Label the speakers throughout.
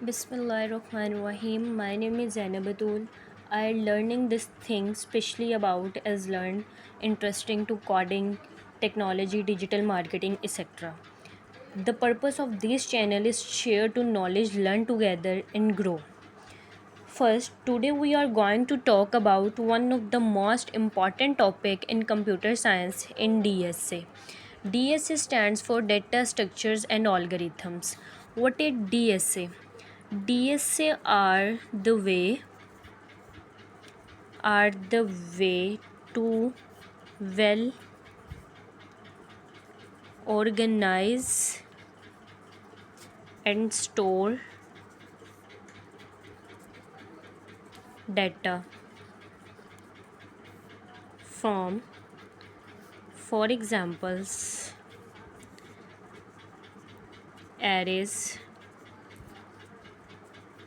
Speaker 1: Bismillahirrahmanirrahim. My name is Zainabatul. I learning this thing especially about as learned interesting to coding, technology, digital marketing, etc. The purpose of this channel is share to knowledge, learn together and grow. First, today we are going to talk about one of the most important topic in computer science in DSA. DSA stands for Data Structures and Algorithms. What is DSA? DSA are the way to well organize and store data from, for examples, arrays,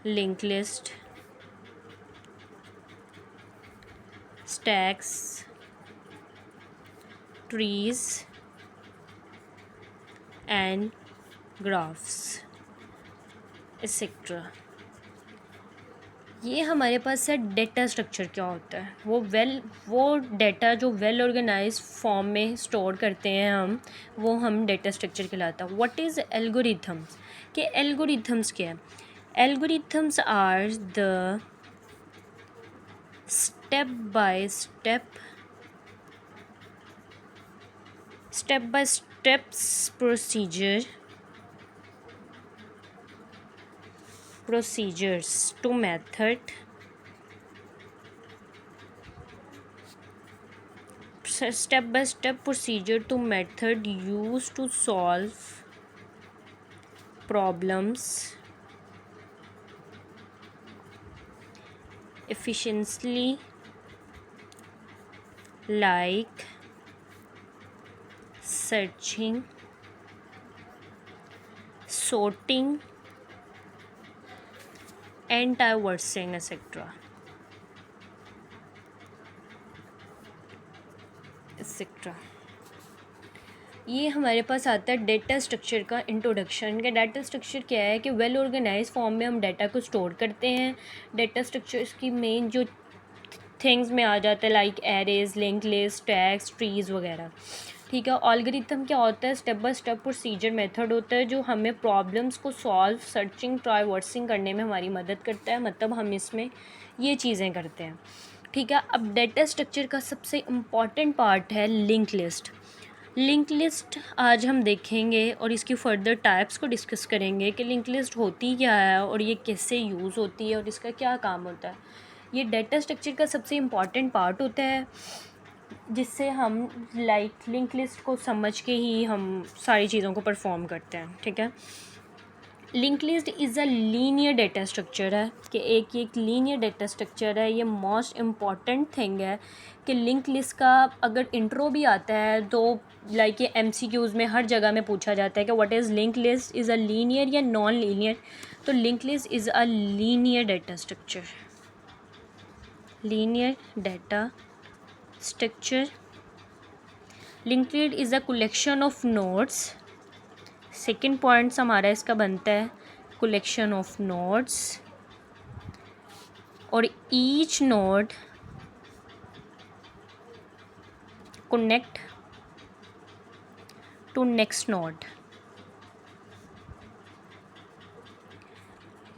Speaker 1: linked list, stacks, trees and graphs, etc. ये हमारे पास है data structure क्या होता है। वो data जो well organise form में store करते हैं हम डेटा स्ट्रक्चर कहलाता है। What is algorithms? कि एल्गोरिथम्स क्या है? Algorithms are the step by step procedures to method step-by-step procedure to method used to solve problems efficiently, like searching, sorting, anti-versing, etc. ये हमारे पास आता है डेटा स्ट्रक्चर का इंट्रोडक्शन। के डेटा स्ट्रक्चर क्या है कि वेल ऑर्गेनाइज फॉर्म में हम डाटा को स्टोर करते हैं। डेटा स्ट्रक्चर्स की मेन जो थिंग्स में आ जाता है like arrays, link list, tags, trees वगैरह। ठीक है। एल्गोरिथम क्या होता है? Step by step procedure method होता है जो हमें प्रॉब्लम्स को सॉल्व, सर्चिंग, ट्राइवर्सिंग करने में हमारी मदद करता है। मतलब हम इसमें ये चीज़ें करते हैं। ठीक है। अब डेटा स्ट्रक्चर का सबसे इम्पॉर्टेंट पार्ट है लिंक लिस्ट। लिंक लिस्ट आज हम देखेंगे और इसकी फर्दर टाइप्स को डिस्कस करेंगे कि लिंक लिस्ट होती क्या है और ये कैसे यूज़ होती है और इसका क्या काम होता है। ये डेटा स्ट्रक्चर का सबसे इम्पॉर्टेंट पार्ट होता है जिससे हम लिंक लिस्ट को समझ के ही हम सारी चीज़ों को परफॉर्म करते हैं। ठीक है। Link list is a linear data structure है कि एक लीनियर डेटा स्ट्रक्चर है। ये मोस्ट इम्पॉर्टेंट थिंग है कि लिंक लिस्ट का अगर इंट्रो भी आता है तो लाइक ये MCQs में हर जगह में पूछा जाता है कि what is link list, is a linear या नॉन लीनियर। तो link list is a linear data structure. Linear data structure. Link list is a collection of nodes. Second points हमारा इसका बनता है कलेक्शन ऑफ नोड्स और each node connect to next node.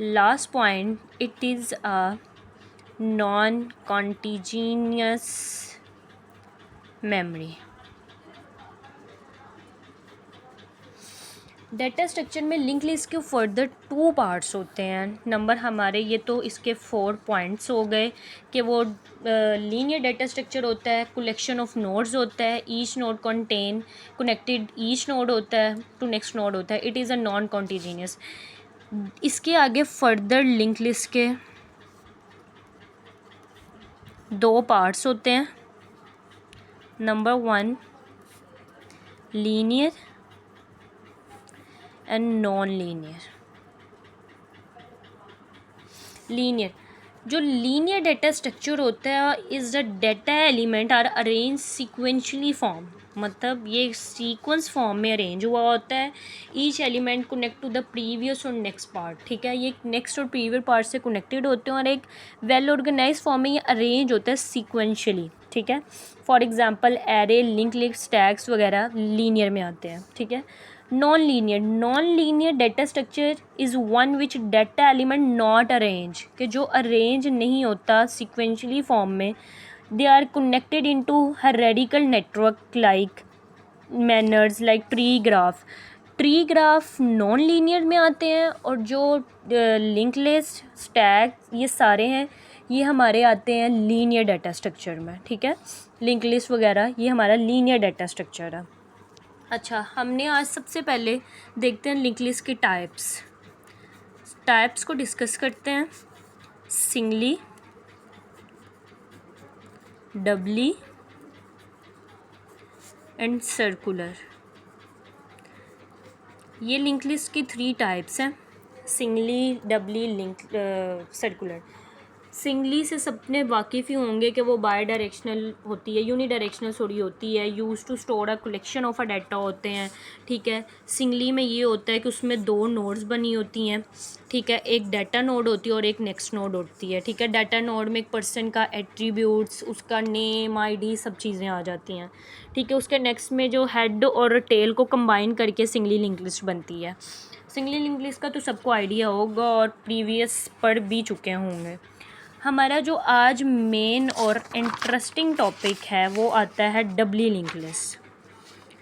Speaker 1: Last point, it is a non contiguous memory. Data structure में link list के further 2 parts होते हैं। Number हमारे ये तो इसके 4 पॉइंट्स हो गए कि वो लीनियर डेटा स्ट्रक्चर होता है, कलेक्शन ऑफ नोड्स होता है, each node contain connected each node होता है टू नेक्स्ट नोड होता है, इट इज़ अ नॉन कॉन्टिजीनियस। इसके आगे फर्दर लिंक लिस्ट के 2 पार्ट्स होते हैं। Number 1 linear and non linear. Linear, जो लीनियर डेटा स्ट्रक्चर होता है is the data element are arrange sequentially form. मतलब ये सीक्वेंस फॉर्म में अरेंज हुआ होता है। Each element connect to the previous और नेक्स्ट पार्ट, ठीक है, ये नेक्स्ट और प्रीवियस पार्ट से कनेक्टेड होते हैं और एक वेल ऑर्गेनाइज फॉर्म में ये अरेंज होता है सीक्वेंशियली, ठीक है। For example array, link list, stacks वगैरह लीनियर में आते हैं, ठीक है। Non linear data structure is one which data element not arrange, कि जो अरेंज नहीं होता सीक्वेंशली फॉर्म में। They are connected into hierarchical network like manners like tree graph non linear में आते हैं, और जो लिंक लिस्ट, स्टैक, ये सारे हैं, ये हमारे आते हैं लीनियर डाटा स्ट्रक्चर में, ठीक है। लिंक लिस्ट वगैरह ये हमारा लीनियर डाटा स्ट्रक्चर है। अच्छा, हमने आज सबसे पहले देखते हैं लिंक लिस्ट की टाइप्स को डिस्कस करते हैं। सिंगली, डबली एंड सर्कुलर, ये लिंक लिस्ट की 3 टाइप्स हैं, सिंगली, डबली, सर्कुलर। सिंगली से सबने वाकिफ़ ही होंगे कि वो बाई डायरेक्शनल होती है, यूनी डायरेक्शनल सॉरी होती है, use to store a collection of a data होते हैं, ठीक है। सिंगली में ये होता है कि उसमें 2 नोड्स बनी होती हैं, ठीक है, एक डाटा नोड होती है और एक नेक्स्ट नोड होती है, ठीक है। डाटा नोड में एक पर्सन का एट्रीब्यूट्स, उसका नेम, आईडी, सब चीज़ें आ जाती हैं, ठीक है। उसके नेक्स्ट में जो हेड और टेल को कंबाइन करके सिंगली लिंक लिस्ट बनती है। सिंगली लिंक लिस्ट का तो सबको आइडिया होगा और प्रीवियस पढ़ भी चुके होंगे। हमारा जो आज मेन और इंटरेस्टिंग टॉपिक है वो आता है डबली लिंक लिस्ट,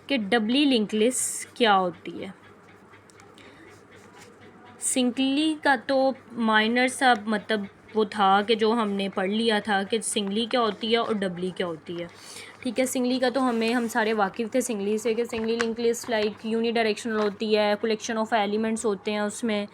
Speaker 1: कि डबली लिंक लिस्ट क्या होती है। सिंगली का तो माइनर सा मतलब वो था कि जो हमने पढ़ लिया था कि सिंगली क्या होती है और डबली क्या होती है, ठीक है। सिंगली का तो हम सारे वाकिफ़ थे सिंगली से, कि singly link list like unidirectional होती है, कलेक्शन ऑफ एलिमेंट्स होते हैं उसमें,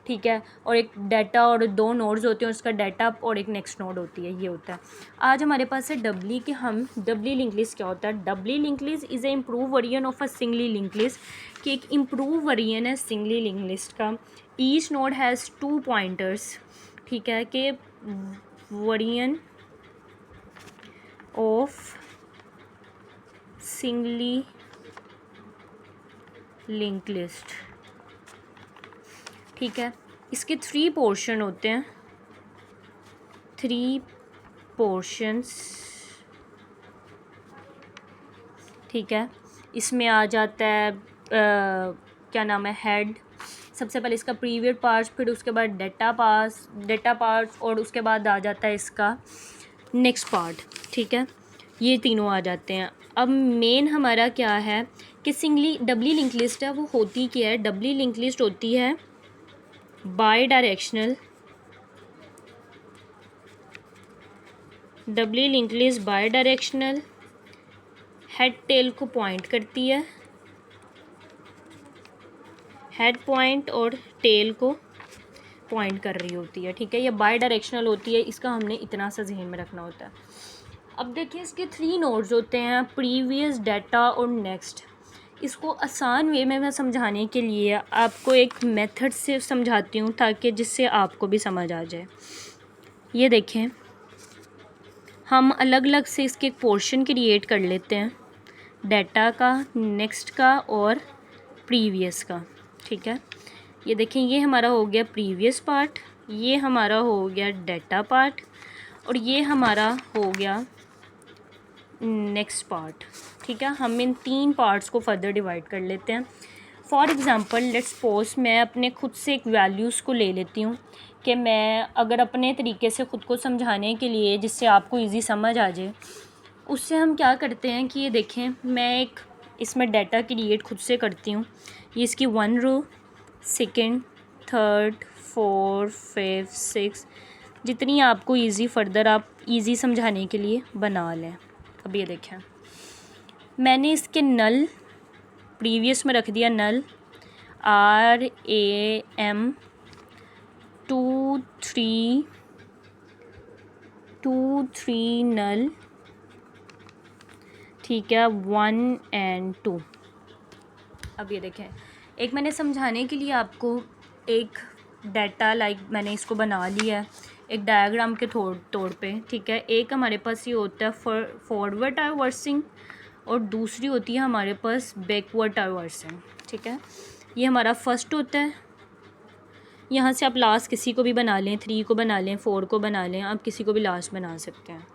Speaker 1: ठीक है, और एक डाटा और 2 नोड्स होते हैं, उसका डाटा और एक नेक्स्ट नोड होती है, ये होता है। आज हमारे पास है डबली, कि हम डबली लिंक लिस्ट क्या होता है। Doubly link list is a improve version of a singly link list, कि एक इम्प्रूव वर्जन है सिंगली लिंक लिस्ट का। ईच नोड हैज़ 2 पॉइंटर्स, ठीक है, कि version of singly link list, ठीक है। इसके 3 पोर्शन होते हैं, 3 पोर्शंस, ठीक है। इसमें आ जाता है क्या नाम है, हेड, सबसे पहले इसका प्रीवियस पार्ट, फिर उसके बाद डाटा पार्ट और उसके बाद आ जाता है इसका नेक्स्ट पार्ट, ठीक है। ये तीनों आ जाते हैं। अब मेन हमारा क्या है कि डबली लिंक लिस्ट है, वो होती क्या है। डबली लिंक लिस्ट होती है bidirectional, doubly link list bidirectional, head tail को पॉइंट करती है, हेड पॉइंट और टेल को पॉइंट कर रही होती है, ठीक है। ये बाई डायरेक्शनल होती है, इसका हमने इतना सा जहन में रखना होता है। अब देखिए इसके 3 नोड्स होते हैं, प्रीवियस, डाटा और नेक्स्ट। इसको आसान वे में मैं समझाने के लिए आपको एक मेथड से समझाती हूँ, ताकि जिससे आपको भी समझ आ जाए। ये देखें, हम अलग अलग से इसके एक पोर्शन क्रिएट कर लेते हैं, डाटा का, नेक्स्ट का और प्रीवियस का, ठीक है। ये देखें, ये हमारा हो गया प्रीवियस पार्ट, ये हमारा हो गया डाटा पार्ट और ये हमारा हो गया नेक्स्ट पार्ट, ठीक है। हम इन 3 पार्ट्स को फर्दर डिवाइड कर लेते हैं। फॉर एग्ज़ाम्पल लेट्स सपोज मैं अपने खुद से एक वैल्यूज़ को ले लेती हूँ, कि मैं अगर अपने तरीके से ख़ुद को समझाने के लिए, जिससे आपको इजी समझ आ जाए, उससे हम क्या करते हैं कि ये देखें, मैं एक इसमें डाटा क्रिएट खुद से करती हूँ। ये इसकी 1 रो, सेकेंड, थर्ड, 4, 5, 6, जितनी आपको इजी फर्दर आप इजी समझाने के लिए बना लें। अब ये देखें, मैंने इसके नल प्रीवियस में रख दिया, नल RAM 2 3 नल, ठीक है, 1 and 2। अब ये देखें, एक मैंने समझाने के लिए आपको एक डाटा मैंने इसको बना लिया है एक डायग्राम के तौर पे, ठीक है। एक हमारे पास ये होता है फॉरवर्ड ट्रैवर्सिंग और दूसरी होती है हमारे पास बैकवर्ड ट्रैवर्सिंग। ठीक है, ये हमारा फर्स्ट होता है। यहाँ से आप लास्ट किसी को भी बना लें, 3 को बना लें, 4 को बना लें, आप किसी को भी लास्ट बना सकते हैं।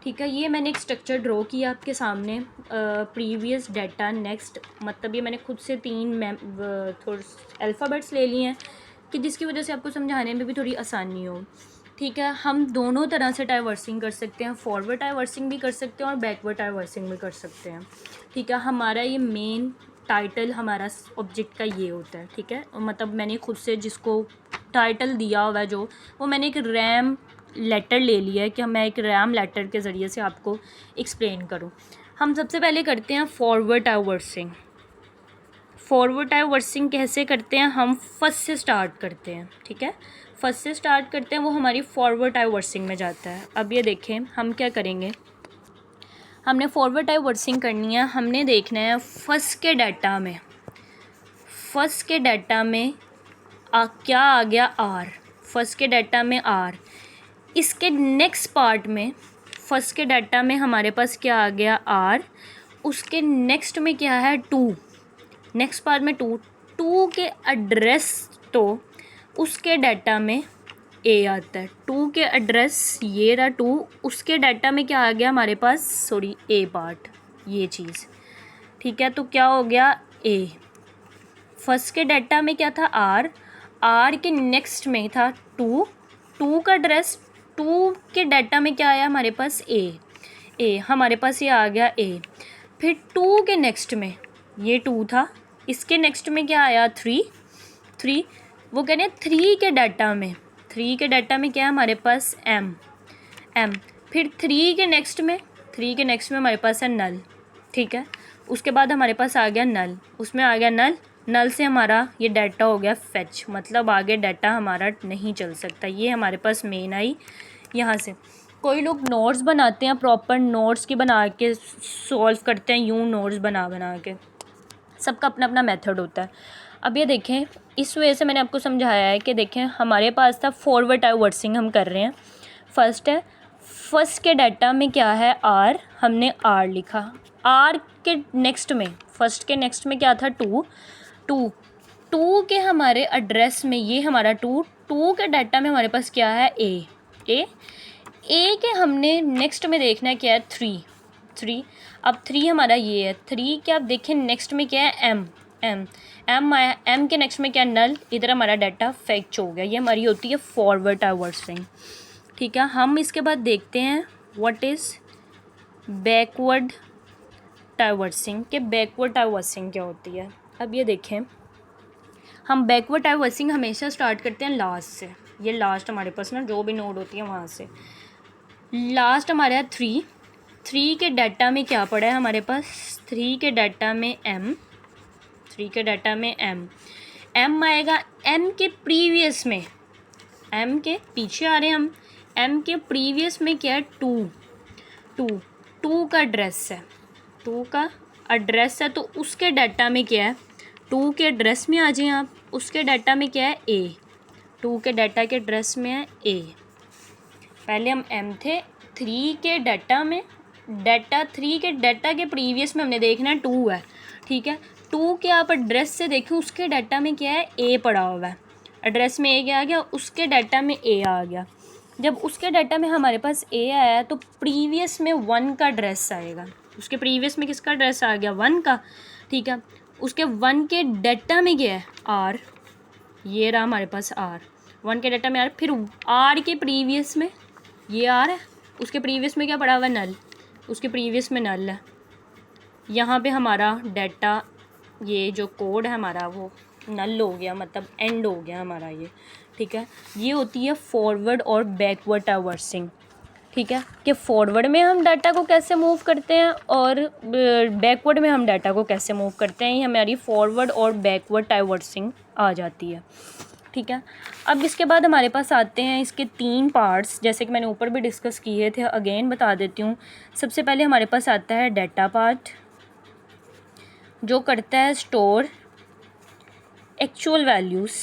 Speaker 1: ठीक है, ये मैंने एक स्ट्रक्चर ड्रॉ किया आपके सामने। प्रीवियस डाटा नेक्स्ट, मतलब ये मैंने खुद से 3 थोड़े अल्फ़ाबेट्स ले लिए हैं कि जिसकी वजह से आपको समझाने में भी थोड़ी आसानी हो। ठीक है, हम दोनों तरह से ट्रैवर्सिंग कर सकते हैं, फॉरवर्ड ट्रैवर्सिंग भी कर सकते हैं और बैकवर्ड ट्रैवर्सिंग भी कर सकते हैं। ठीक है, हमारा ये मेन टाइटल हमारा ऑब्जेक्ट का ये होता है। ठीक है, मतलब मैंने खुद से जिसको टाइटल दिया हुआ है जो, वो मैंने एक रैम लेटर ले लिया है कि मैं एक रैम लेटर के ज़रिए से आपको एक्सप्लेन करूं। हम सबसे पहले करते हैं फॉरवर्ड ट्रैवर्सिंग। फॉरवर्ड ट्रैवर्सिंग कैसे करते हैं, हम फर्स्ट से स्टार्ट करते हैं। ठीक है, फर्स्ट से स्टार्ट करते हैं, वो हमारी फॉरवर्ड ट्रैवर्सिंग में जाता है। अब ये देखें हम क्या करेंगे, हमने फॉरवर्ड ट्रैवर्सिंग करनी है। हमने देखना है फर्स्ट के डाटा में, फर्स्ट के डाटा में क्या आ गया आर, फर्स्ट के डाटा में आर। इसके नेक्स्ट पार्ट में फर्स्ट के डाटा में हमारे पास क्या आ गया आर, उसके नेक्स्ट में क्या है 2, नेक्स्ट पार्ट में 2 के एड्रेस तो उसके डाटा में ए आता है। 2 के एड्रेस ये रहा 2, उसके डाटा में क्या आ गया हमारे पास, सॉरी ए पार्ट, ये चीज़। ठीक है, तो क्या हो गया ए। फर्स्ट के डाटा में क्या था आर, आर के नेक्स्ट में था 2 का एड्रेस, 2 के डाटा में क्या आया हमारे पास ए, हमारे पास ये आ गया ए। फिर 2 के नेक्स्ट में ये 2 था, इसके नेक्स्ट में क्या आया 3, वो कहने 3 के डाटा में, 3 के डाटा में क्या है हमारे पास एम। फिर 3 के नेक्स्ट में हमारे पास है नल। ठीक है, उसके बाद हमारे पास आ गया नल, उसमें आ गया नल से हमारा ये डाटा हो गया फेच, मतलब आगे डाटा हमारा नहीं चल सकता। ये हमारे पास मेन आई। यहाँ से कोई लोग नोट्स बनाते हैं, प्रॉपर नोट्स की बना के सॉल्व करते हैं, यूँ नोट्स बना के, सबका अपना अपना मेथड होता है। अब ये देखें, इस वजह से मैंने आपको समझाया है कि देखें हमारे पास था फॉरवर्ड ट्रैवर्सिंग हम कर रहे हैं। फर्स्ट है, फर्स्ट के डाटा में क्या है आर, हमने आर लिखा। आर के नेक्स्ट में, फर्स्ट के नेक्स्ट में क्या था 2 के हमारे एड्रेस में ये हमारा 2 के डाटा में हमारे पास क्या है ए के हमने नेक्स्ट में देखना है क्या है 3। अब 3 हमारा ये है, 3 के आप देखें नेक्स्ट में क्या है एम आया, एम के नेक्स्ट में क्या नल, इधर हमारा डाटा फेच हो गया। ये हमारी होती है फॉरवर्ड ट्रैवर्सिंग। ठीक है, हम इसके बाद देखते हैं व्हाट इज़ बैकवर्ड ट्रैवर्सिंग, के बैकवर्ड ट्रैवर्सिंग क्या होती है। अब ये देखें, हम बैकवर्ड ट्रैवर्सिंग हमेशा स्टार्ट करते हैं लास्ट से। ये लास्ट हमारे पास ना जो भी नोड होती है वहाँ से लास्ट हमारे यहाँ 3 के डाटा में क्या पड़ा है हमारे पास, 3 के डाटा में एम, 3 के डाटा में एम आएगा। एम के प्रीवियस में, एम के पीछे आ रहे हैं हम, एम के प्रीवियस में क्या है 2 का एड्रेस है, 2 का एड्रेस है, तो उसके डाटा में क्या है 2 के एड्रेस में आ जाएं आप, उसके डाटा में क्या है ए, 2 के डाटा के एड्रेस में है ए। पहले हम एम थे, 3 के डाटा में, डाटा 3 के डाटा के प्रीवियस में हमने देखना है 2 है। ठीक है, 2 के आप एड्रेस से देखें, उसके डाटा में क्या है ए पड़ा हुआ है, एड्रेस में ए क्या आ गया, उसके डाटा में ए आ गया। जब उसके डाटा में हमारे पास ए आया तो प्रीवियस में 1 का एड्रेस आएगा, उसके प्रीवियस में किसका एड्रेस आ गया 1 का। ठीक है, उसके 1 के डाटा में क्या है आर, ये रहा हमारे पास आर, 1 के डाटा में आर। फिर आर के प्रीवियस में ये आर है, उसके प्रीवियस में क्या पड़ा हुआ नल, उसके प्रीवियस में नल है। यहाँ पे हमारा डाटा, ये जो कोड है हमारा वो नल हो गया, मतलब एंड हो गया हमारा ये। ठीक है, ये होती है फॉरवर्ड और बैकवर्ड ट्रैवर्सिंग। ठीक है, कि फॉरवर्ड में हम डाटा को कैसे मूव करते हैं और बैकवर्ड में हम डाटा को कैसे मूव करते हैं, ये हमारी फॉरवर्ड और बैकवर्ड ट्रैवर्सिंग आ जाती है। ठीक है, अब इसके बाद हमारे पास आते हैं इसके 3 पार्ट्स, जैसे कि मैंने ऊपर भी डिस्कस किए थे, अगेन बता देती हूँ। सबसे पहले हमारे पास आता है डाटा पार्ट, जो करता है store actual values,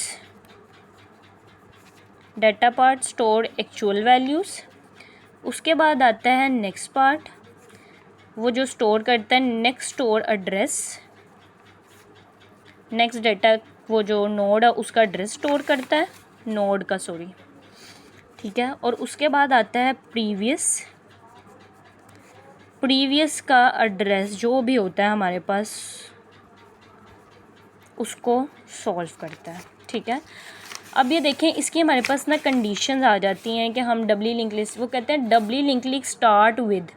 Speaker 1: data part store actual values. उसके बाद आता है नेक्स्ट पार्ट, वो जो स्टोर करता है next store address, next data वो जो नोड है उसका एड्रेस स्टोर करता है, नोड का सॉरी, ठीक है। और उसके बाद आता है प्रीवियस, प्रीवियस का एड्रेस जो भी होता है हमारे पास उसको सॉल्व करता है, ठीक है। अब ये देखें इसकी हमारे पास ना कंडीशंस आ जाती हैं कि हम डबली लिंक लिस्ट, वो कहते हैं doubly link list start with,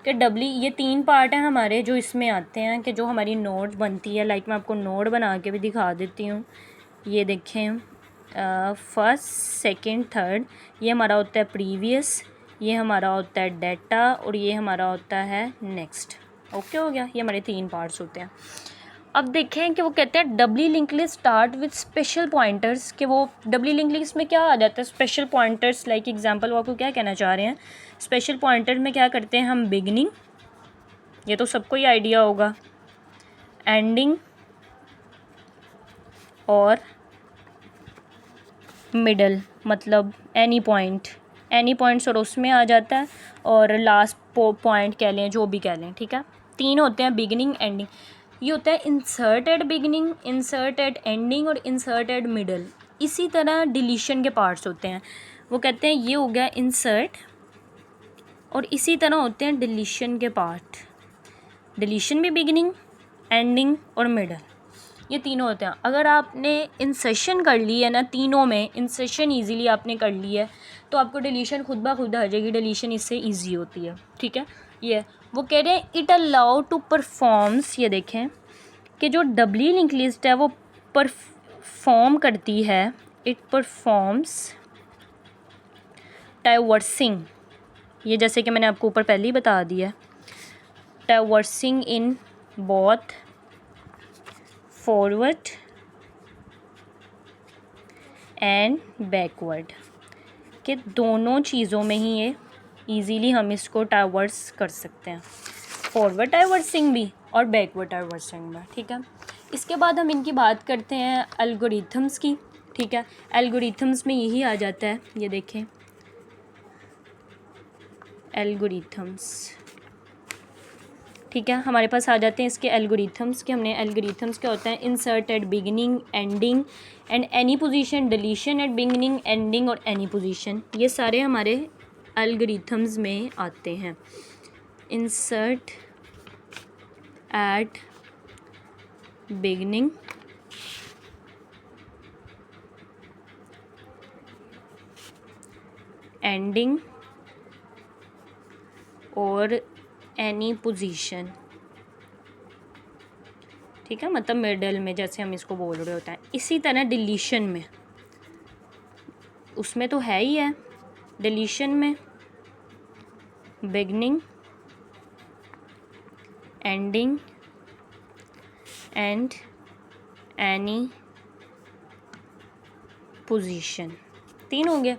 Speaker 1: कि डबली, ये 3 पार्ट हैं हमारे जो इसमें आते हैं कि जो हमारी नोड बनती है। लाइक मैं आपको नोड बना के भी दिखा देती हूँ। ये देखें फर्स्ट सेकंड थर्ड, ये हमारा होता है प्रीवियस, ये हमारा होता है डेटा और ये हमारा होता है नेक्स्ट। ओके हो गया, ये हमारे 3 पार्ट्स होते हैं। अब देखें कि वो कहते हैं doubly link list start with special pointers, कि वो डबली लिंक लिस्ट में क्या आ जाता है, स्पेशल पॉइंटर्स। लाइक एग्जांपल वो आपको क्या कहना चाह रहे हैं, स्पेशल पॉइंटर में क्या करते हैं हम, बिगनिंग, ये तो सबको ही आइडिया होगा, एंडिंग और मिडल, मतलब एनी पॉइंट, एनी पॉइंट्स और उसमें आ जाता है, और लास्ट पॉइंट कह लें, जो भी कह लें, ठीक है। 3 होते हैं, बिगनिंग एंडिंग। ये होता है insert at beginning, insert at ending और इंसर्ट एट मिडल। इसी तरह डिलीशन के पार्ट्स होते हैं, वो कहते हैं ये हो गया इंसर्ट, और इसी तरह होते हैं डिलीशन के पार्ट, डिलीशन भी बिगनिंग, एंडिंग और मिडल, ये तीनों होते हैं। अगर आपने इंसर्शन कर ली है ना, तीनों में इंसर्शन इजीली आपने कर ली है तो आपको डिलीशन खुद ब खुद आ जाएगी, डिलीशन इससे इजी होती है, ठीक है। ये वो कह रहे हैं इट अलाउ टू परफॉर्म्स, ये देखें कि जो डबली लिंक लिस्ट है वो परफॉर्म करती है, इट परफॉर्म्स ट्रैवर्सिंग, ये जैसे कि मैंने आपको ऊपर पहले ही बता दिया, traversing in both forward and backward, कि दोनों चीज़ों में ही ये इजीली हम इसको ट्रैवर्स कर सकते हैं, फॉरवर्ड ट्रैवर्सिंग भी और बैकवर्ड ट्रैवर्सिंग में, ठीक है। इसके बाद हम इनकी बात करते हैं एल्गोरिथम्स की, ठीक है। एल्गोरिथम्स में यही आ जाता है, ये देखें एल्गोरिथम्स, ठीक है। हमारे पास आ जाते हैं इसके एल्गोरिथम्स के, हमने एल्गोरिथम्स क्या होता है, insert at beginning, ending and any position, deletion at beginning, ending और एनी पोजीशन, ये सारे हमारे एल्गोरिथम्स में आते हैं। इंसर्ट एट बिगिनिंग, एंडिंग और एनी पोजीशन, ठीक है, मतलब मिडल में जैसे हम इसको बोल रहे होते हैं। इसी तरह डिलीशन में, उसमें तो है ही है, डिलीशन में beginning, ending and any position, 3 हो गया।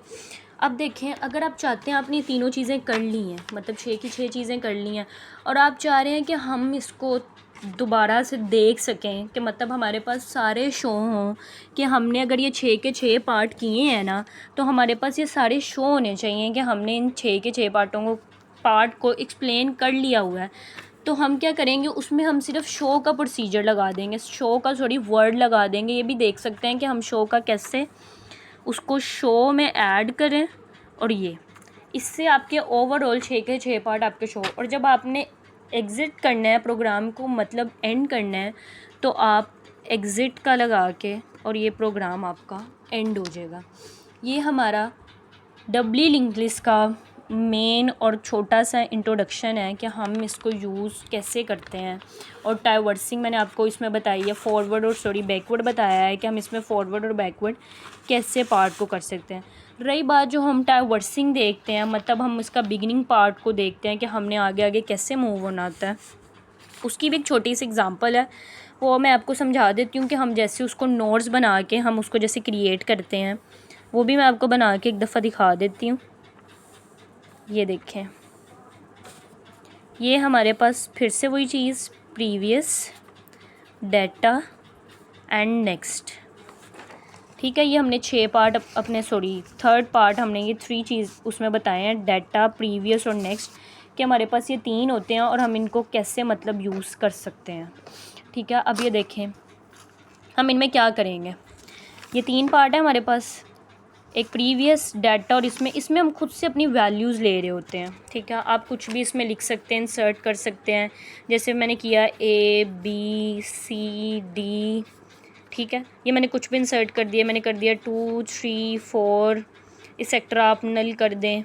Speaker 1: अब देखें अगर आप चाहते हैं आपने तीनों चीज़ें कर ली हैं, मतलब 6 की 6 चीज़ें कर ली हैं, और आप चाह रहे हैं कि हम इसको दोबारा से देख सकें, कि मतलब हमारे पास सारे शो हों, कि हमने अगर ये 6 के 6 पार्ट किए हैं ना, तो हमारे पास ये सारे शो होने चाहिए कि हमने इन 6 के 6 पार्ट को एक्सप्लेन कर लिया हुआ है। तो हम क्या करेंगे, उसमें हम सिर्फ शो का प्रोसीजर लगा देंगे, शो का सॉरी वर्ड लगा देंगे। ये भी देख सकते हैं कि हम शो का कैसे उसको शो में ऐड करें, और ये इससे आपके ओवरऑल 6 के 6 पार्ट आपके शो। और जब आपने एग्ज़िट करना है प्रोग्राम को, मतलब एंड करना है, तो आप एग्ज़िट का लगा के और ये प्रोग्राम आपका एंड हो जाएगा। ये हमारा डबली लिंक लिस्ट का मेन और छोटा सा इंट्रोडक्शन है कि हम इसको यूज़ कैसे करते हैं। और ट्रैवर्सिंग मैंने आपको इसमें बताई है, फॉरवर्ड और बैकवर्ड बताया है कि हम इसमें फॉरवर्ड और बैकवर्ड कैसे पार्ट को कर सकते हैं। रही बात जो हम ट्रैवर्सिंग देखते हैं, मतलब हम इसका बिगिनिंग पार्ट को देखते हैं कि हमने आगे आगे कैसे मूव होना होता है, उसकी भी एक छोटी सी एग्जांपल है, वो मैं आपको समझा देती हूँ कि हम जैसे उसको नोट्स बना के हम उसको जैसे क्रिएट करते हैं, वो भी मैं आपको बना के एक दफ़ा दिखा देती हूँ। ये देखें, ये हमारे पास फिर से वही चीज़, प्रीवियस, डेटा एंड नेक्स्ट, ठीक है। ये हमने 6 पार्ट अपने थर्ड पार्ट हमने ये 3 चीज़ उसमें बताए हैं, डेटा, प्रीवियस और नेक्स्ट, कि हमारे पास ये 3 होते हैं और हम इनको कैसे मतलब यूज़ कर सकते हैं। ठीक है, अब ये देखें हम इनमें क्या करेंगे। ये 3 पार्ट है हमारे पास, एक प्रीवियस, डाटा और इसमें हम खुद से अपनी वैल्यूज़ ले रहे होते हैं। ठीक है, आप कुछ भी इसमें लिख सकते हैं, इंसर्ट कर सकते हैं, जैसे मैंने किया ABCD। ठीक है, ये मैंने कुछ भी इंसर्ट कर दिया, मैंने कर दिया 2 3 4 एक्सेट्रा। आप नल कर दें,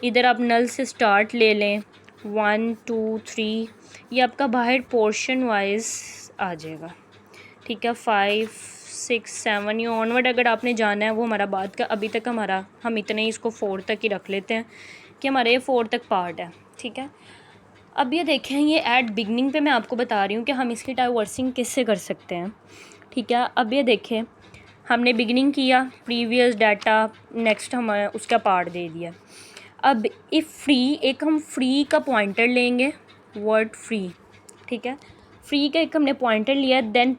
Speaker 1: इधर आप नल से स्टार्ट ले लें 1 2 3, ये आपका बाहर पोर्शन वाइज आ जाएगा। ठीक है, 5 6 7 ये ऑनवर्ड अगर आपने जाना है वो हमारा बाद का, अभी तक हम इतने ही इसको 4 तक ही रख लेते हैं कि हमारे ये 4 तक पार्ट है। ठीक है, अब ये देखें, ये एट बिगनिंग पे मैं आपको बता रही हूँ कि हम इसकी डाइवर्सिंग किससे कर सकते हैं। ठीक है, अब ये देखें हमने बिगनिंग किया, प्रीवियस, डाटा, नेक्स्ट हम उसका पार्ट दे दिया। अब इफ़ फ्री, एक हम फ्री का पॉइंटर लेंगे, वर्ड फ्री। ठीक है, फ्री का एक हमने पॉइंटर लिया, देन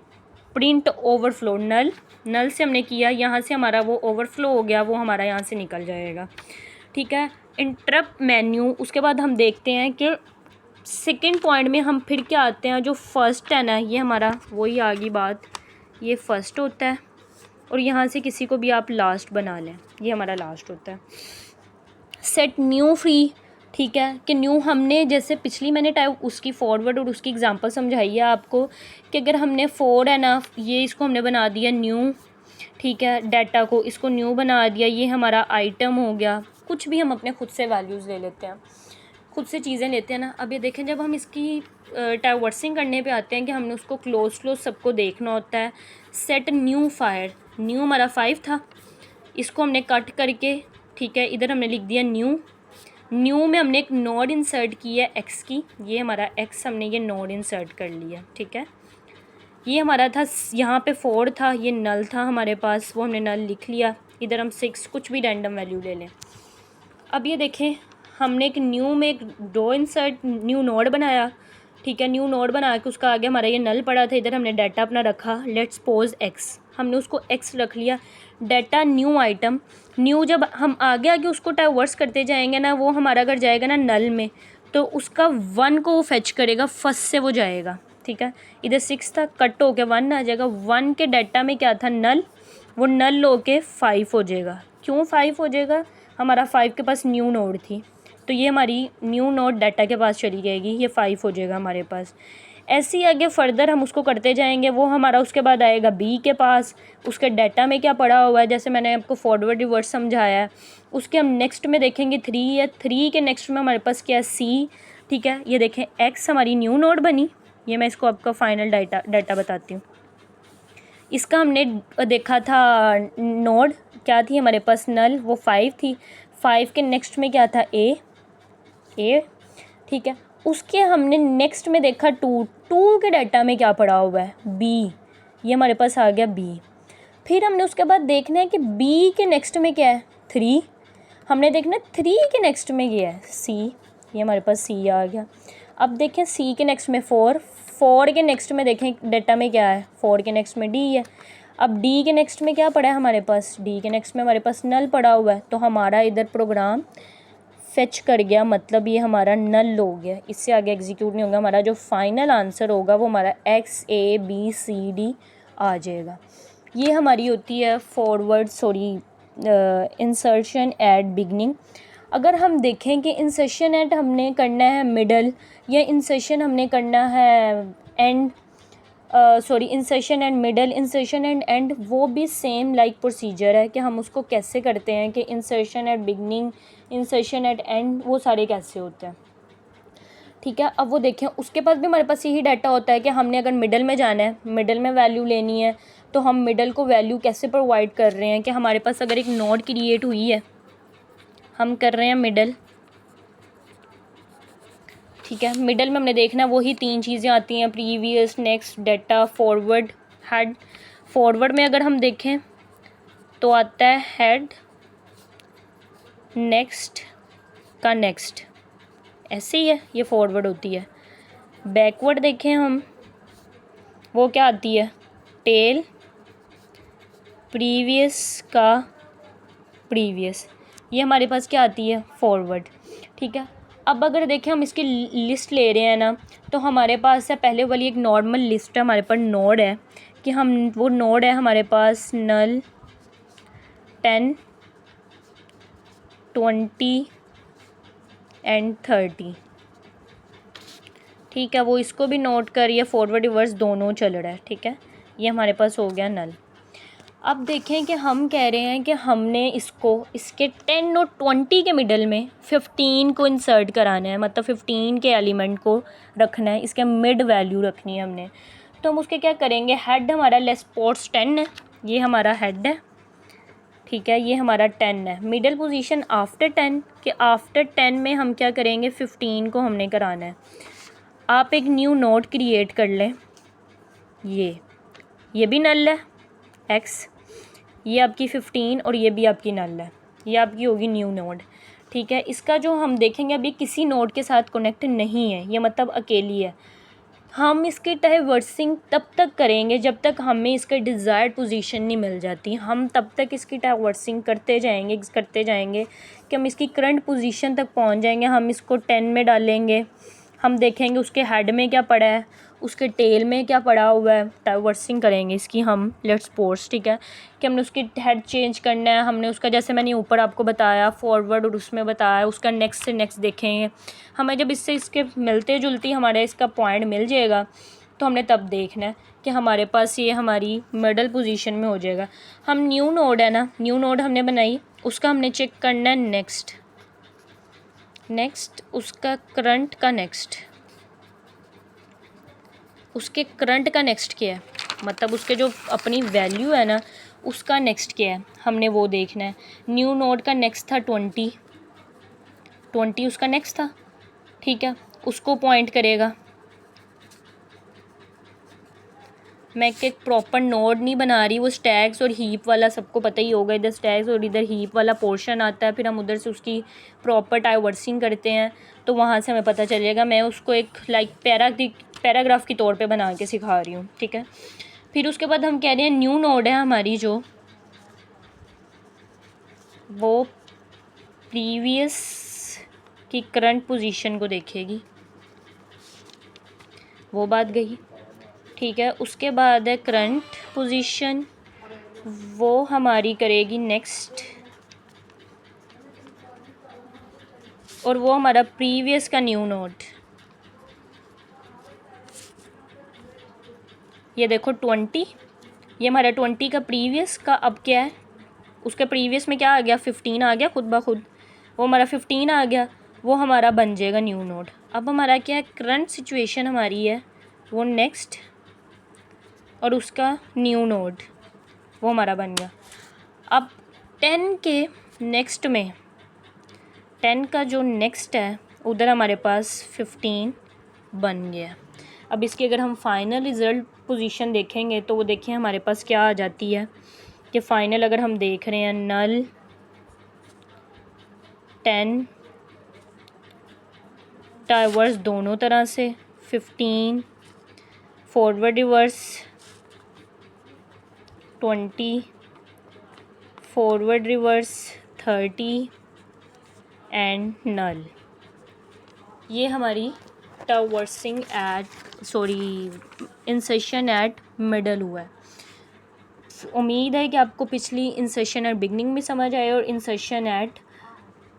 Speaker 1: प्रिंट ओवरफ्लो, नल से हमने किया, यहाँ से हमारा वो ओवरफ्लो हो गया, वो हमारा यहाँ से निकल जाएगा। ठीक है, इंटरप्ट मेन्यू, उसके बाद हम देखते हैं कि सेकंड पॉइंट में हम फिर क्या आते हैं, जो फर्स्ट है ना, ये हमारा वही आ गई बात, ये फर्स्ट होता है और यहाँ से किसी को भी आप लास्ट बना लें, ये हमारा लास्ट होता है। सेट न्यू फ्री, ठीक है, कि न्यू हमने जैसे पिछली मैंने टाइप उसकी फॉरवर्ड और उसकी एग्जांपल समझाई है आपको कि अगर हमने 4 है ना, ये इसको हमने बना दिया न्यू। ठीक है, डाटा को इसको न्यू बना दिया, ये हमारा आइटम हो गया। कुछ भी हम अपने खुद से वैल्यूज़ ले लेते हैं, खुद से चीज़ें लेते हैं ना। अब ये देखें, जब हम इसकी डाइवर्सिंग करने पे आते हैं कि हमने उसको क्लोज सबको देखना होता है। सेट न्यू फायर, न्यू हमारा 5 था, इसको हमने कट करके, ठीक है, इधर हमने लिख दिया न्यू में हमने एक नोड इंसर्ट की है एक्स की, ये हमारा एक्स, हमने ये नोड इंसर्ट कर लिया। ठीक है, ये हमारा था, यहाँ पे 4 था, ये नल था हमारे पास, वो हमने नल लिख लिया। इधर हम 6, कुछ भी रैंडम वैल्यू ले लें। अब ये देखें, हमने एक न्यू में एक डो इंसर्ट, न्यू नोड बनाया। ठीक है, न्यू नोड बना के उसका आगे हमारा ये नल पड़ा था, इधर हमने डाटा अपना रखा, लेट्स सपोज एक्स, हमने उसको एक्स रख लिया। डाटा न्यू आइटम, न्यू जब हम आगे आगे उसको डाइवर्स करते जाएंगे ना, वो हमारा अगर जाएगा ना नल में, तो उसका 1 को वो फेच करेगा, फर्स्ट से वो जाएगा। ठीक है, इधर 6 था, कट हो के 1 आ जाएगा। 1 के डाटा में क्या था, नल, वो नल हो के 5 हो जाएगा। क्यों 5 हो जाएगा, हमारा 5 के पास न्यू नोड थी, तो ये हमारी न्यू नोड डाटा के पास चली जाएगी, ये 5 हो जाएगा हमारे पास। ऐसे ही आगे फर्दर हम उसको करते जाएंगे, वो हमारा उसके बाद आएगा बी के पास, उसके डाटा में क्या पड़ा हुआ है, जैसे मैंने आपको फॉरवर्ड रिवर्स समझाया है। उसके हम नेक्स्ट में देखेंगे 3 है, 3 के नेक्स्ट में हमारे पास क्या है, सी। ठीक है, ये देखें एक्स हमारी न्यू नोड बनी, ये मैं इसको आपका फाइनल डाटा बताती हूँ। इसका हमने देखा था नोड क्या थी हमारे पास, नल, वो 5 थी। 5 के नेक्स्ट में क्या था, ए। ठीक है, उसके हमने नेक्स्ट में देखा 2 के डाटा में क्या पड़ा हुआ है, बी, ये हमारे पास आ गया बी। फिर हमने उसके बाद देखना है कि बी के नेक्स्ट में क्या है, 3, हमने देखना 3 के नेक्स्ट में क्या है, सी, ये हमारे पास सी आ गया। अब देखें सी के नेक्स्ट में 4 के नेक्स्ट में देखें डाटा में क्या है, 4 के नेक्स्ट में डी है। अब डी के नेक्स्ट में क्या पड़ा है हमारे पास, डी के नेक्स्ट में हमारे पास नल पड़ा हुआ है, तो हमारा इधर प्रोग्राम फेच कर गया, मतलब ये हमारा नल हो गया, इससे आगे एग्जीक्यूट नहीं होगा। हमारा जो फाइनल आंसर होगा वो हमारा XABCD आ जाएगा। ये हमारी होती है फॉरवर्ड इंसर्शन एट बिगनिंग। अगर हम देखें कि इंसर्शन एट हमने करना है मिडल, या इंसर्शन हमने करना है and, insertion and middle, insertion and and, वो भी सेम लाइक प्रोसीजर है कि हम उसको कैसे करते हैं कि insertion at beginning, insertion at end, वो सारे कैसे होते हैं। ठीक है, अब वो देखें उसके पास भी हमारे पास यही डाटा होता है कि हमने अगर मिडल में जाना है, मिडल में वैल्यू लेनी है, तो हम मिडल को वैल्यू कैसे प्रोवाइड कर रहे हैं कि हमारे पास अगर एक नोड क्रिएट हुई है, हम कर रहे हैं मिडल। ठीक है, मिडल में हमने देखना वही 3 चीज़ें आती हैं, previous, next, data, forward, head. Forward में अगर हम देखें तो आता है हेड, नेक्स्ट का नेक्स्ट, ऐसे ही है, ये फॉरवर्ड होती है। बैकवर्ड देखें हम, वो क्या आती है, टेल, प्रीवियस का प्रीवियस, ये हमारे पास क्या आती है, फॉरवर्ड। ठीक है, अब अगर देखें हम इसकी लिस्ट ले रहे हैं ना, तो हमारे पास है पहले वाली एक नॉर्मल लिस्ट है, हमारे पास नोड है कि हम वो नोड है हमारे पास नल 10 20 एंड 30, ठीक है। वो इसको भी नोट करिए, फॉरवर्ड रिवर्स दोनों चल रहा है, ठीक है। ये हमारे पास हो गया नल। अब देखें कि हम कह रहे हैं कि हमने इसको इसके 10 और 20 के मिडल में 15 को इंसर्ट कराना है, मतलब 15 के एलिमेंट को रखना है, इसके मिड वैल्यू रखनी है हमने। तो हम उसके क्या करेंगे, हेड हमारा लेस पोर्ट्स 10 है, ये हमारा हेड है, ठीक है। ये हमारा 10 है। मिडल पोजीशन आफ्टर 10 के आफ्टर 10 में हम क्या करेंगे, 15 को हमने कराना है। आप एक न्यू नोड क्रिएट कर लें, ये भी नल है एक्स, ये आपकी 15 और ये भी आपकी नल है, ये आपकी होगी न्यू नोड, ठीक है। इसका जो हम देखेंगे अभी किसी नोड के साथ कनेक्ट नहीं है, ये मतलब अकेली है। हम इसकी डाइवर्सिंग तब तक करेंगे जब तक हमें इसके डिज़ायर्ड पोजीशन नहीं मिल जाती, हम तब तक इसकी डाइवर्सिंग करते जाएंगे कि हम इसकी करंट पोजीशन तक पहुंच जाएंगे। हम इसको 10 में डालेंगे, हम देखेंगे उसके हेड में क्या पड़ा है, उसके टेल में क्या पड़ा हुआ है, डाइवर्सिंग करेंगे इसकी हम, लेट्स सपोज, ठीक है, कि हमने उसकी हेड चेंज करना है, हमने उसका जैसे मैंने ऊपर आपको बताया फॉरवर्ड और उसमें बताया उसका नेक्स्ट से नेक्स्ट देखेंगे। हमें जब इससे इसके मिलते जुलती हमारे इसका पॉइंट मिल जाएगा तो हमने तब देखना है कि हमारे पास ये हमारी मिडल पोजीशन में हो जाएगा। हम न्यू नोड है ना, न्यू नोड हमने बनाई, उसका हमने चेक करना है नेक्स्ट उसका करंट का नेक्स्ट, उसके करंट का नेक्स्ट क्या है, मतलब उसके जो अपनी वैल्यू है ना उसका नेक्स्ट क्या है, हमने वो देखना है। न्यू नोड का नेक्स्ट था 20 उसका नेक्स्ट था, ठीक है, उसको पॉइंट करेगा। मैं एक प्रॉपर नोड नहीं बना रही, वो स्टैक्स और हीप वाला सबको पता ही होगा, इधर स्टैक्स और इधर हीप वाला पोर्शन आता है, फिर हम उधर से उसकी प्रॉपर डाइवर्सिंग करते हैं, तो वहाँ से हमें पता चलेगा। मैं उसको एक पैराग्राफ की तौर पे बना के सिखा रही हूँ, ठीक है। फिर उसके बाद हम कह रहे हैं न्यू नोड है हमारी जो, वो प्रीवियस की करंट पोजीशन को देखेगी, वो बात गई, ठीक है। उसके बाद है करंट पोजीशन, वो हमारी करेगी नेक्स्ट, और वो हमारा प्रीवियस का न्यू नोड, ये देखो 20, ये हमारा 20 का प्रीवियस का अब क्या है, उसके प्रीवियस में क्या आ गया, 15 आ गया खुद ब खुद, वो हमारा 15 आ गया, वो हमारा बन जाएगा न्यू नोड। अब हमारा क्या है, करंट सिचुएशन हमारी है वो नेक्स्ट और उसका न्यू नोड, वो हमारा बन गया। अब 10 के नेक्स्ट में 10 का जो नेक्स्ट है उधर हमारे पास 15 बन गया। अब इसकी अगर हम फाइनल रिज़ल्ट पोजीशन देखेंगे तो वो देखिए हमारे पास क्या आ जाती है कि फ़ाइनल अगर हम देख रहे हैं नल 10 डाइवर्स दोनों तरह से, 15 forward reverse, 20 forward reverse, 30 and null. ये हमारी इंसर्शन एट मिडल हुआ है। उम्मीद है कि आपको पिछली इंसर्शन एट बिगनिंग भी समझ आए और इंसर्शन एट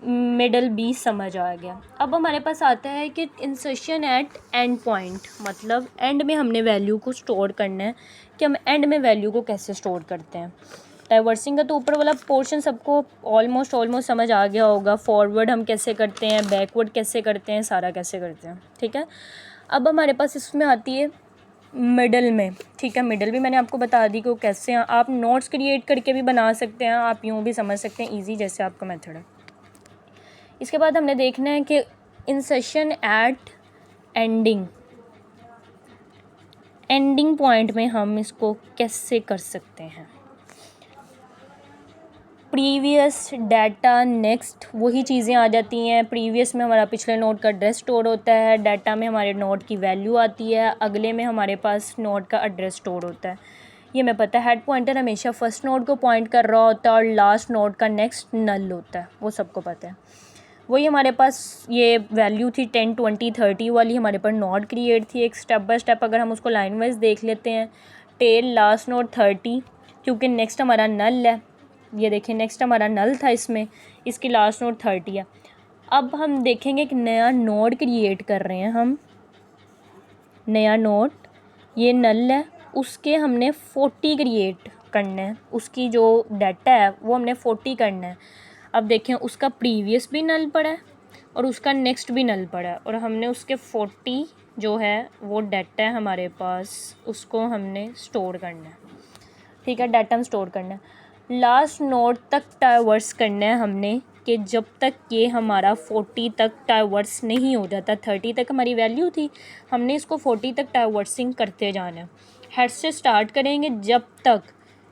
Speaker 1: मिडल भी समझ आ गया। अब हमारे पास आता है कि इंसर्शन एट एंड पॉइंट, मतलब एंड में हमने वैल्यू को स्टोर करना है, कि हम एंड में वैल्यू को कैसे स्टोर करते हैं। डाइवर्सिंग का तो ऊपर वाला पोर्शन सबको ऑलमोस्ट समझ आ गया होगा, फॉरवर्ड हम कैसे करते हैं, बैकवर्ड कैसे करते हैं, सारा कैसे करते हैं, ठीक है। अब हमारे पास इसमें आती है मिडल में, ठीक है। मिडल भी मैंने आपको बता दी कि वो कैसे हैं, आप नोट्स क्रिएट करके भी बना सकते हैं, आप यूँ भी समझ सकते हैं, ईजी जैसे आपका मेथड है। इसके बाद हमने देखना है कि इंसर्शन एट एंडिंग पॉइंट में हम इसको कैसे कर सकते हैं। प्रीवियस डाटा नेक्स्ट वही चीज़ें आ जाती हैं। प्रीवियस में हमारा पिछले नोड का एड्रेस स्टोर होता है, डाटा में हमारे नोड की वैल्यू आती है, अगले में हमारे पास नोड का एड्रेस स्टोर होता है। ये मैं पता है। हेड पॉइंटर हमेशा फर्स्ट नोड को पॉइंट कर रहा होता है और लास्ट नोड का नेक्स्ट नल होता है, वो सबको पता है। वही हमारे पास ये वैल्यू थी 10, 20, 30 वाली, हमारे पास नोड क्रिएट थी। एक स्टेप बाय स्टेप अगर हम उसको लाइन वाइज देख लेते हैं, टेल लास्ट नोड 30, क्योंकि नेक्स्ट हमारा नल है, ये देखिए नेक्स्ट हमारा नल था इसमें, इसकी लास्ट नोड 30 है। अब हम देखेंगे कि नया नोड क्रिएट कर रहे हैं हम, नया नोड, ये नल है, उसके हमने 40 क्रिएट करना है, उसकी जो डाटा है वो हमने 40 करना है। अब देखें उसका प्रीवियस भी नल पड़ा है और उसका नेक्स्ट भी नल पड़ा है, और हमने उसके 40 जो है वो डाटा है हमारे पास, उसको हमने स्टोर करना है। ठीक है, डाटा हम स्टोर करना है। लास्ट नोड तक ट्रैवर्स करना है हमने, कि जब तक ये हमारा 40 तक ट्रैवर्स नहीं हो जाता। 30 तक हमारी वैल्यू थी, हमने इसको 40 तक ट्रैवर्सिंग करते जाना है। हेड से स्टार्ट करेंगे, जब तक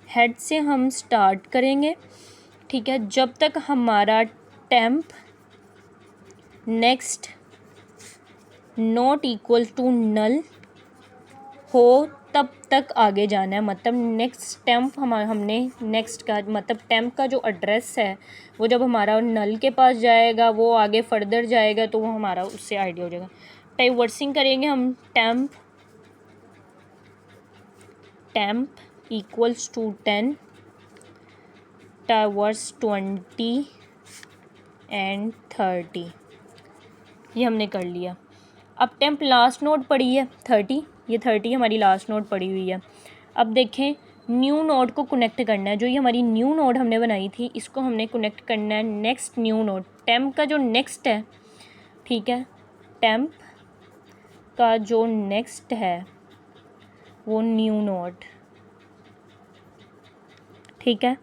Speaker 1: हेड से हम स्टार्ट करेंगे, ठीक है, जब तक हमारा temp next not equal to null हो तब तक आगे जाना है। मतलब नेक्स्ट टेम्प हमने नेक्स्ट का मतलब टेम्प का जो एड्रेस है वो जब हमारा नल के पास जाएगा, वो आगे फर्दर जाएगा, तो वो हमारा उससे आइडिया हो जाएगा। ट्रैवर्सिंग करेंगे हम, temp equals to 10 traverse 20 and 30, ये हमने कर लिया। अब टेम्प लास्ट नोड पड़ी है 30, ये 30 हमारी लास्ट नोड पड़ी हुई है। अब देखें न्यू नोड को कनेक्ट करना है, जो ये हमारी न्यू नोड हमने बनाई थी इसको हमने कनेक्ट करना है नेक्स्ट न्यू नोड। टेम्प का जो नेक्स्ट है, ठीक है, टेम्प का जो नेक्स्ट है वो न्यू नोड, ठीक है।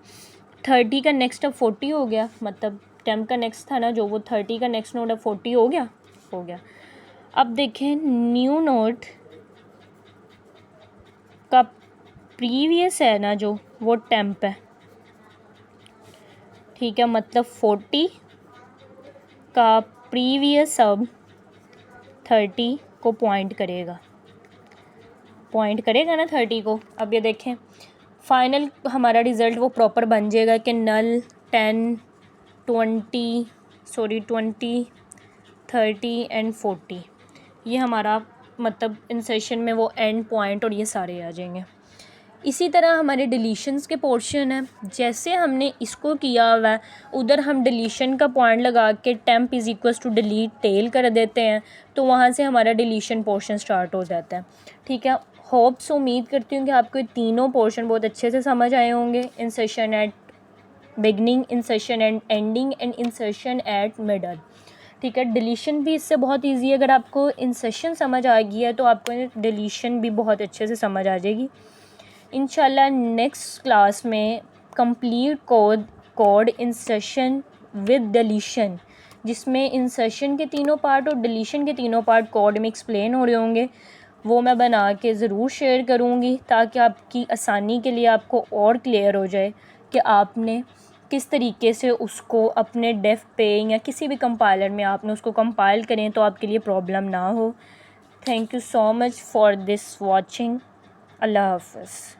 Speaker 1: 30 का नेक्स्ट अब 40 हो गया, मतलब टेम्प का नेक्स्ट था ना जो, वो 30 का नेक्स्ट नोड अब 40 हो गया। अब देखें न्यू नोड का प्रीवियस है ना जो, वो टेम्प है, ठीक है, मतलब 40 का प्रीवियस अब 30 को पॉइंट करेगा ना 30 को। अब ये देखें फाइनल हमारा रिज़ल्ट वो प्रॉपर बन जाएगा कि नल 10, 20, 30 एंड 40, ये हमारा मतलब इंसर्शन में वो एंड पॉइंट और ये सारे आ जाएंगे। इसी तरह हमारे डिलीशंस के पोर्शन है, जैसे हमने इसको किया हुआ है उधर हम डिलीशन का पॉइंट लगा के temp is equals to delete tail कर देते हैं, तो वहाँ से हमारा डिलीशन पोर्शन स्टार्ट हो जाता है। ठीक है, होप्स उम्मीद करती हूँ कि आपको तीनों पोर्शन बहुत अच्छे से समझ आए होंगे। Insertion at beginning, insertion and ending and insertion at middle. ठीक है, डिलीशन भी इससे बहुत इजी है। अगर आपको इंसर्शन समझ आ गई है तो आपको डिलीशन भी बहुत अच्छे से समझ आ जाएगी। इंशाल्लाह नेक्स्ट क्लास में complete code insertion with deletion, जिसमें इंसर्शन के तीनों पार्ट और डिलीशन के तीनों पार्ट कोड में एक्सप्लेन हो रहे होंगे, वो मैं बना के ज़रूर शेयर करूँगी ताकि आपकी आसानी के लिए आपको और क्लियर हो जाए कि आपने किस तरीके से उसको अपने डेफ पे या किसी भी कंपाइलर में आपने उसको कंपाइल करें तो आपके लिए प्रॉब्लम ना हो। Thank you so much for this watching. अल्लाह हाफ़िज़।